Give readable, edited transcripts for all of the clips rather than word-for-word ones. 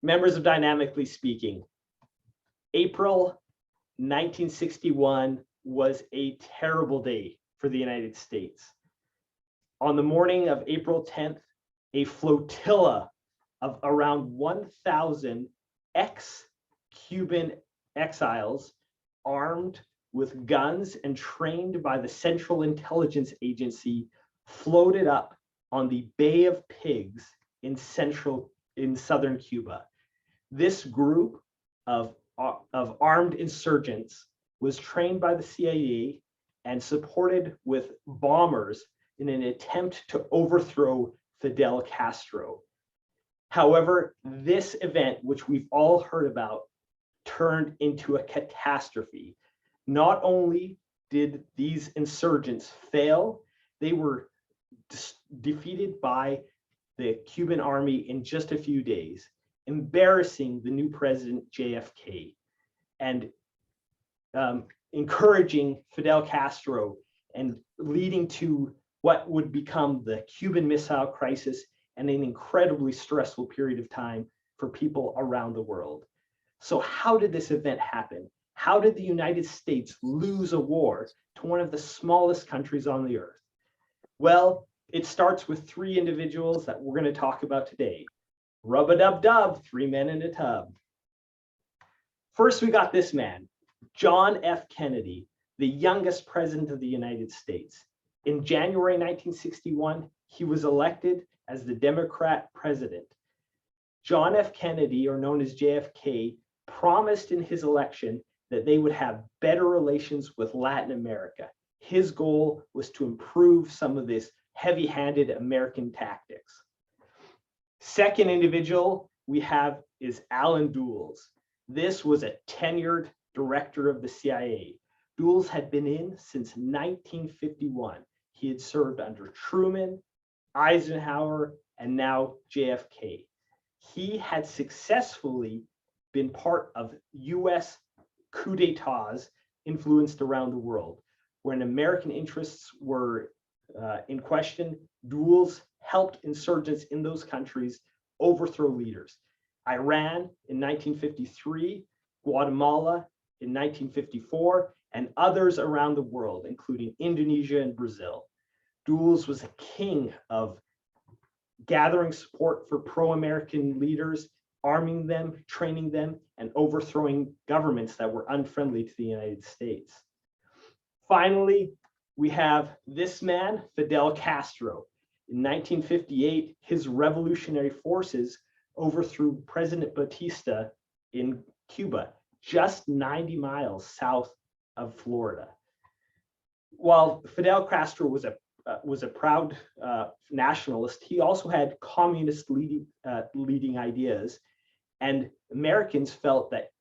Members of Dynamically Speaking, April 1961 was a terrible day for the United States. On the morning of April 10th, a flotilla of around 1,000 ex-Cuban exiles, armed with guns and trained by the Central Intelligence Agency, floated up on the Bay of Pigs in southern Cuba. This group of armed insurgents was trained by the CIA and supported with bombers in an attempt to overthrow Fidel Castro. However, this event, which we've all heard about, turned into a catastrophe. Not only did these insurgents fail, they were defeated by the Cuban army in just a few days, embarrassing the new president, JFK, and encouraging Fidel Castro and leading to what would become the Cuban Missile Crisis and an incredibly stressful period of time for people around the world. So how did this event happen? How did the United States lose a war to one of the smallest countries on the earth? Well, it starts with three individuals that we're going to talk about today. Rub-a-dub-dub, three men in a tub. First, we got this man, John F. Kennedy, the youngest president of the United States. In January 1961, he was elected as the Democrat president. John F. Kennedy, or known as JFK, promised in his election that they would have better relations with Latin America. His goal was to improve some of this heavy-handed American tactics. Second individual we have is Allen Dulles. This was a tenured director of the CIA. Dulles had been in since 1951. He had served under Truman, Eisenhower, and now JFK. He had successfully been part of US coup d'etats influenced around the world. When American interests were in question, Dulles helped insurgents in those countries overthrow leaders. Iran in 1953, Guatemala in 1954, and others around the world, including Indonesia and Brazil. Dulles was a king of gathering support for pro-American leaders, arming them, training them, and overthrowing governments that were unfriendly to the United States. Finally, we have this man, Fidel Castro. In 1958, his revolutionary forces overthrew President Batista in Cuba, just 90 miles south of Florida. While Fidel Castro was a proud nationalist, he also had communist leading ideas, and Americans felt that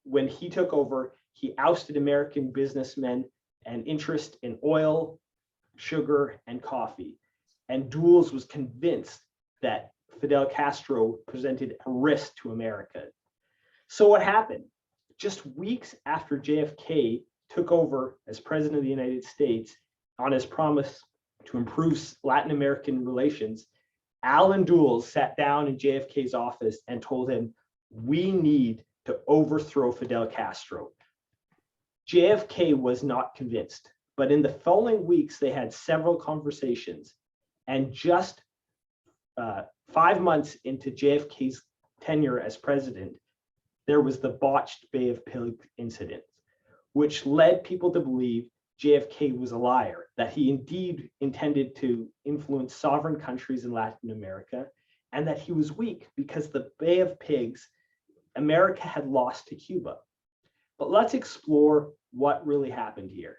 when he took over, he ousted American businessmen and interest in oil, sugar, and coffee. And Dulles was convinced that Fidel Castro presented a risk to America. So what happened? Just weeks after JFK took over as president of the United States on his promise to improve Latin American relations, Allen Dulles sat down in JFK's office and told him, "We need to overthrow Fidel Castro." JFK was not convinced, but in the following weeks, they had several conversations, and just 5 months into JFK's tenure as president, there was the botched Bay of Pigs incident, which led people to believe JFK was a liar, that he indeed intended to influence sovereign countries in Latin America, and that he was weak because the Bay of Pigs, America had lost to Cuba. But let's explore what really happened here.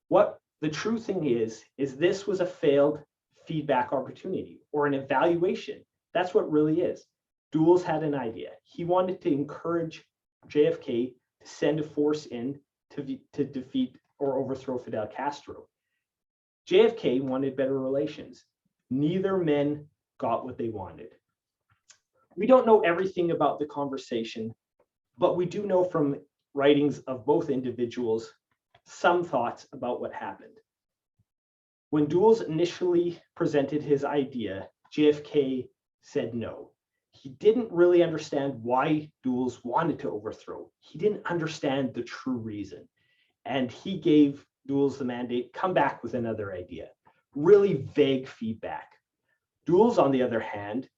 What the true thing is this was a failed feedback opportunity or an evaluation. That's what it really is. Dulles had an idea. He wanted to encourage JFK to send a force in to defeat or overthrow Fidel Castro. JFK wanted better relations. Neither men got what they wanted. We don't know everything about the conversation, but we do know from writings of both individuals some thoughts about what happened. When Dulles initially presented his idea, JFK said no. He didn't really understand why Dulles wanted to overthrow. He didn't understand the true reason. And he gave Dulles the mandate, come back with another idea. Really vague feedback. Dulles, on the other hand,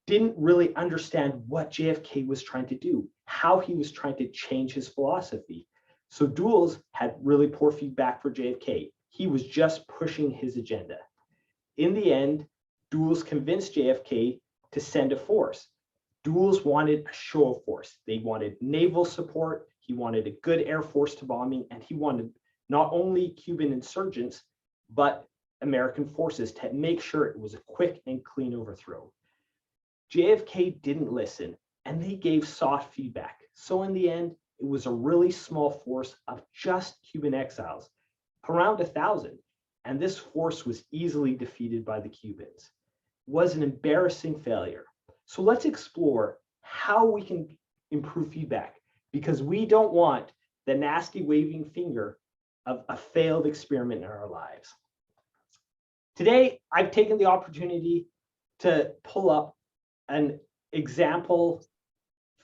didn't really understand what JFK was trying to do, how he was trying to change his philosophy. So Dulles had really poor feedback for JFK. He was just pushing his agenda. In the end, Dulles convinced JFK to send a force. Dulles wanted a show of force. They wanted naval support. He wanted a good air force to bombing, and he wanted not only Cuban insurgents, but American forces to make sure it was a quick and clean overthrow. JFK didn't listen, and they gave soft feedback. So in the end, it was a really small force of just Cuban exiles, around 1,000, and this force was easily defeated by the Cubans. It was an embarrassing failure. So let's explore how we can improve feedback, because we don't want the nasty waving finger of a failed experiment in our lives. Today, I've taken the opportunity to pull up an example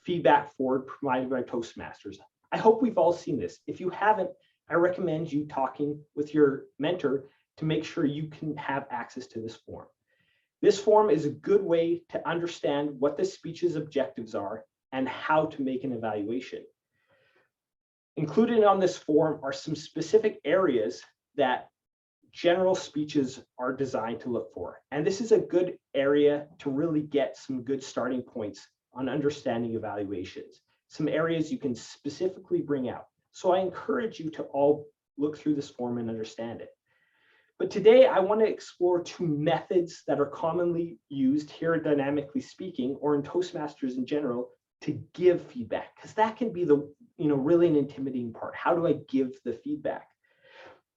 feedback forward provided by Toastmasters. I hope we've all seen this. If you haven't, I recommend you talking with your mentor to make sure you can have access to this form. This form is a good way to understand what the speech's objectives are and how to make an evaluation. Included on this form are some specific areas that general speeches are designed to look for. And this is a good area to really get some good starting points on understanding evaluations, some areas you can specifically bring out. So I encourage you to all look through this form and understand it. But today I want to explore two methods that are commonly used here at Dynamically Speaking, or in Toastmasters in general, to give feedback, because that can be the really an intimidating part. How do I give the feedback?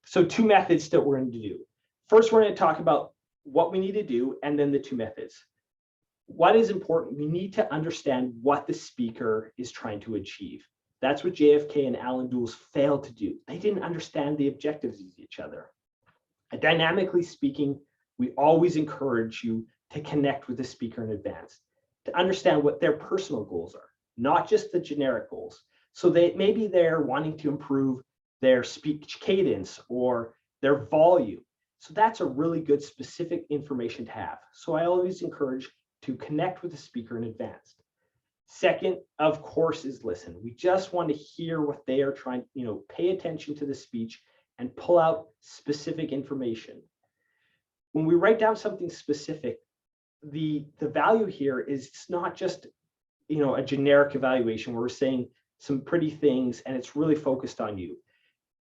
So two methods that we're going to do. First, we're going to talk about what we need to do, and then the two methods. What is important? We need to understand what the speaker is trying to achieve. That's what JFK and Allen Dulles failed to do. They didn't understand the objectives of each other. Dynamically speaking, we always encourage you to connect with the speaker in advance, to understand what their personal goals are, not just the generic goals. So maybe they're wanting to improve their speech cadence or their volume. So that's a really good specific information to have. So I always encourage to connect with the speaker in advance. Second, of course, is listen. We just want to hear what they are trying, pay attention to the speech and pull out specific information. When we write down something specific, the value here is it's not just a generic evaluation where we're saying some pretty things and it's really focused on you.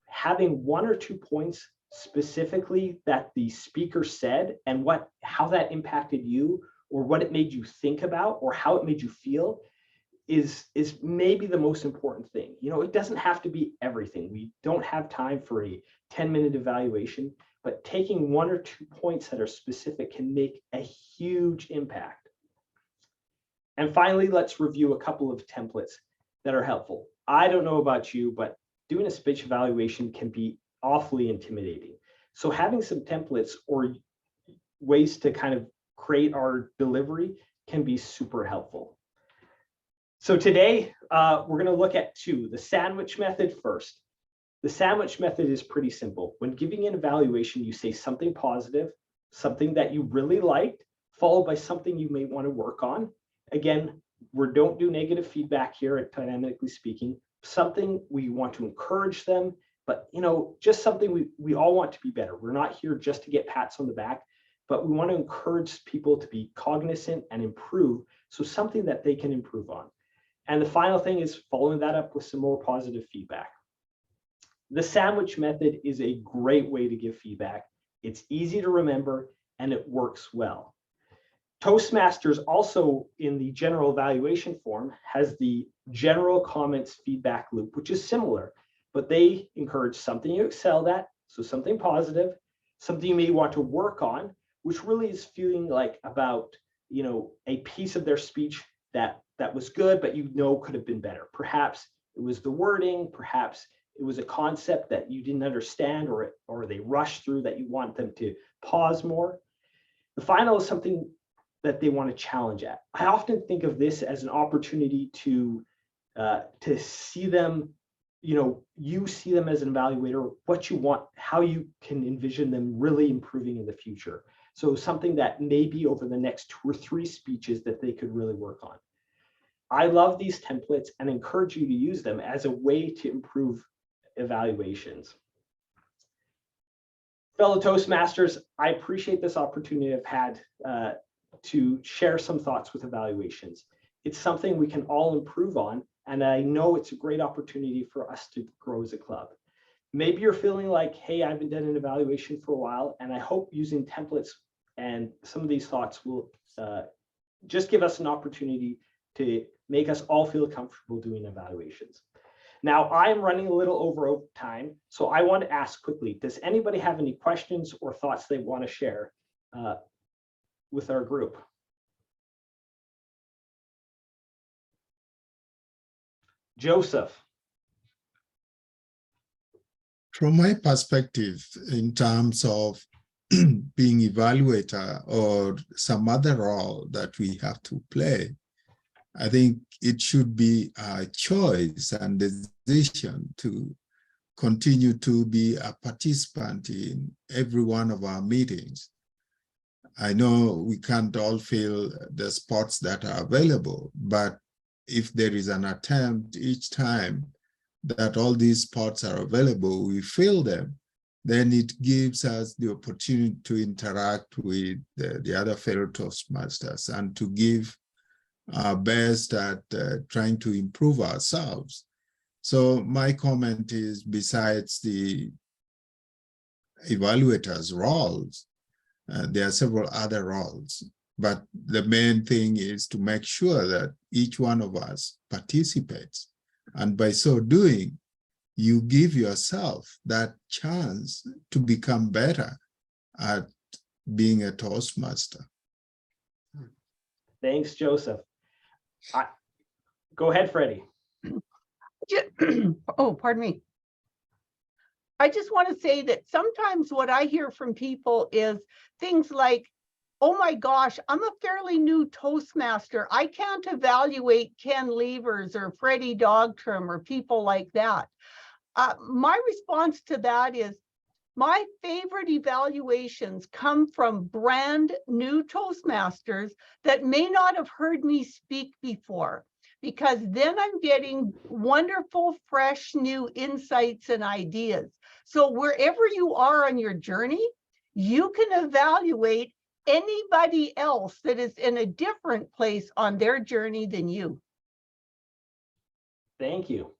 Having one or 2 points specifically that the speaker said and how that impacted you, or what it made you think about, or how it made you feel, is maybe the most important thing. It doesn't have to be everything. We don't have time for a 10-minute evaluation, but taking 1 or 2 points that are specific can make a huge impact. And finally, let's review a couple of templates that are helpful. I don't know about you, but doing a speech evaluation can be awfully intimidating. So having some templates or ways to kind of create our delivery can be super helpful. So today, we're going to look at two. The sandwich method first. The sandwich method is pretty simple. When giving an evaluation, you say something positive, something that you really liked, followed by something you may want to work on. Again, we don't do negative feedback here at Dynamically Speaking. Something we want to encourage them, but just something we all want to be better. We're not here just to get pats on the back, but we want to encourage people to be cognizant and improve. So something that they can improve on. And the final thing is following that up with some more positive feedback. The sandwich method is a great way to give feedback. It's easy to remember and it works well. Toastmasters also in the general evaluation form has the general comments feedback loop, which is similar, but they encourage something you excelled at, so something positive, something you may want to work on, which really is feeling like about a piece of their speech that was good, but could have been better. Perhaps it was the wording, perhaps it was a concept that you didn't understand, or they rushed through that you want them to pause more. The final is something that they want to challenge at. I often think of this as an opportunity to see them, you see them as an evaluator, what you want, how you can envision them really improving in the future. So something that maybe over the next 2 or 3 speeches that they could really work on. I love these templates and encourage you to use them as a way to improve evaluations. Fellow Toastmasters, I appreciate this opportunity I've had to share some thoughts with evaluations. It's something we can all improve on, and I know it's a great opportunity for us to grow as a club. Maybe you're feeling like, hey, I haven't done an evaluation for a while, and I hope using templates and some of these thoughts will just give us an opportunity to make us all feel comfortable doing evaluations. Now, I'm running a little over time, so I want to ask quickly, does anybody have any questions or thoughts they want to share with our group? Joseph. From my perspective, in terms of being evaluator or some other role that we have to play, I think it should be a choice and decision to continue to be a participant in every one of our meetings. I know we can't all fill the spots that are available, but if there is an attempt each time that all these spots are available, we fill them, then it gives us the opportunity to interact with the other fellow Toastmasters and to give our best at trying to improve ourselves. So my comment is, besides the evaluators' roles, there are several other roles, but the main thing is to make sure that each one of us participates. And by so doing, you give yourself that chance to become better at being a Toastmaster. Thanks, Joseph. Go ahead, Freddie. Oh, pardon me. I just want to say that sometimes what I hear from people is things like, oh my gosh, I'm a fairly new Toastmaster. I can't evaluate Ken Levers or Freddie Dogtrim or people like that. My response to that is, my favorite evaluations come from brand new Toastmasters that may not have heard me speak before, because then I'm getting wonderful, fresh, new insights and ideas. So wherever you are on your journey, you can evaluate anybody else that is in a different place on their journey than you. Thank you.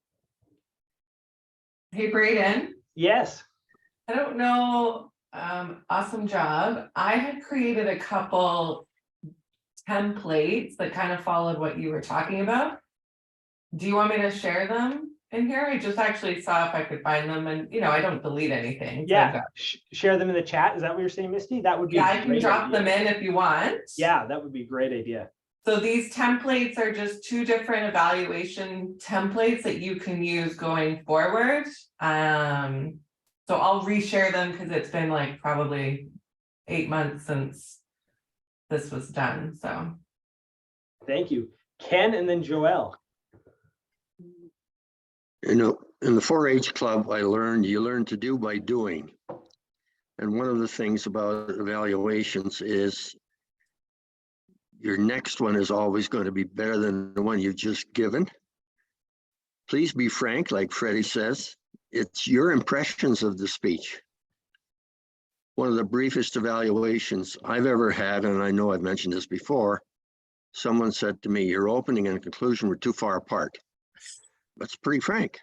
Hey, Braden. Yes. I don't know. Awesome job. I had created a couple templates that kind of followed what you were talking about. Do you want me to share them in here? I just actually saw if I could find them, and I don't delete anything. Yeah, share them in the chat. Is that what you're saying, Misty? That would be I can drop them in if you want. Yeah, that would be a great idea. So these templates are just 2 different evaluation templates that you can use going forward. So I'll reshare them because it's been like probably 8 months since this was done. So thank you, Ken, and then Joelle. In the 4-H club, you learn to do by doing. And one of the things about evaluations is your next one is always going to be better than the one you've just given. Please be frank, like Freddie says. It's your impressions of the speech. One of the briefest evaluations I've ever had, and I know I've mentioned this before, someone said to me, your opening and conclusion were too far apart. That's pretty frank.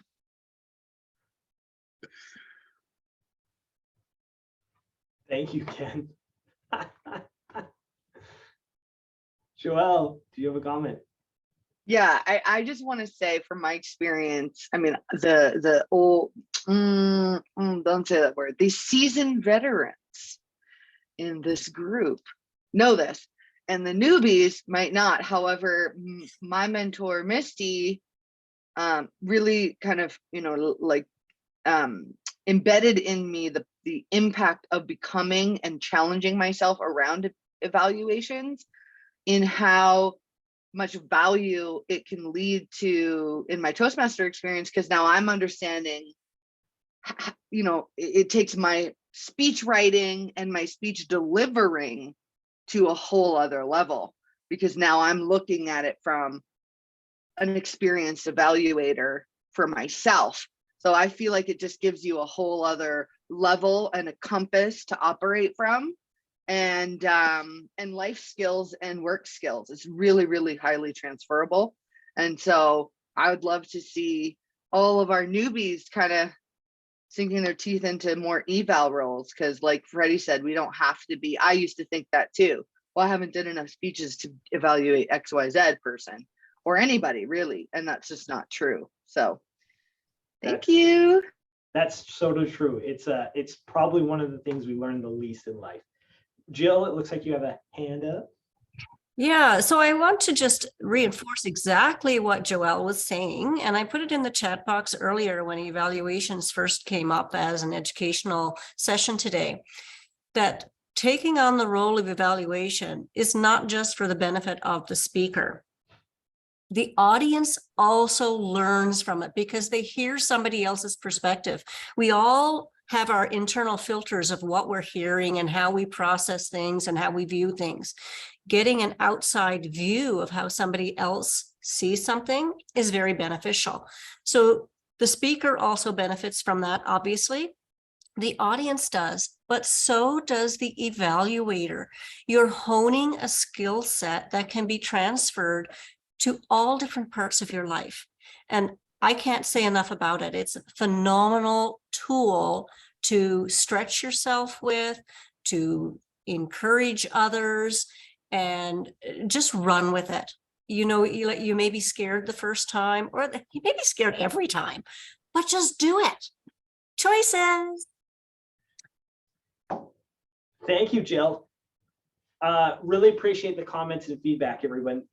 Thank you, Ken. Joelle, do you have a comment? Yeah, I just want to say from my experience, I mean, the old, don't say that word, the seasoned veterans in this group know this, and the newbies might not. However, my mentor, Misty, really kind of, embedded in me the impact of becoming and challenging myself around evaluations. in how much value it can lead to in my Toastmaster experience, because now I'm understanding, you know, it takes my speech writing and my speech delivering to a whole other level, because now I'm looking at it from an experienced evaluator for myself. So I feel like it just gives you a whole other level and a compass to operate from, and life skills and work skills. It's really, really highly transferable. And so I would love to see all of our newbies kind of sinking their teeth into more eval roles, because like Freddie said, we don't have to be, I used to think that too. Well, I haven't done enough speeches to evaluate XYZ person or anybody really. And that's just not true. So thank you. That's so true. It's probably one of the things we learn the least in life. Jill, it looks like you have a hand up. Yeah, so I want to just reinforce exactly what Joelle was saying, and I put it in the chat box earlier when evaluations first came up as an educational session today, that taking on the role of evaluation is not just for the benefit of the speaker. The audience also learns from it because they hear somebody else's perspective. We all have our internal filters of what we're hearing and how we process things and how we view things. Getting an outside view of how somebody else sees something is very beneficial. So the speaker also benefits from that, obviously. The audience does, but so does the evaluator. You're honing a skill set that can be transferred to all different parts of your life. And I can't say enough about it. It's a phenomenal tool to stretch yourself with, to encourage others, and just run with it. You know, you may be scared the first time, or you may be scared every time, but just do it. Choices. Thank you, Jill. Really appreciate the comments and feedback, everyone.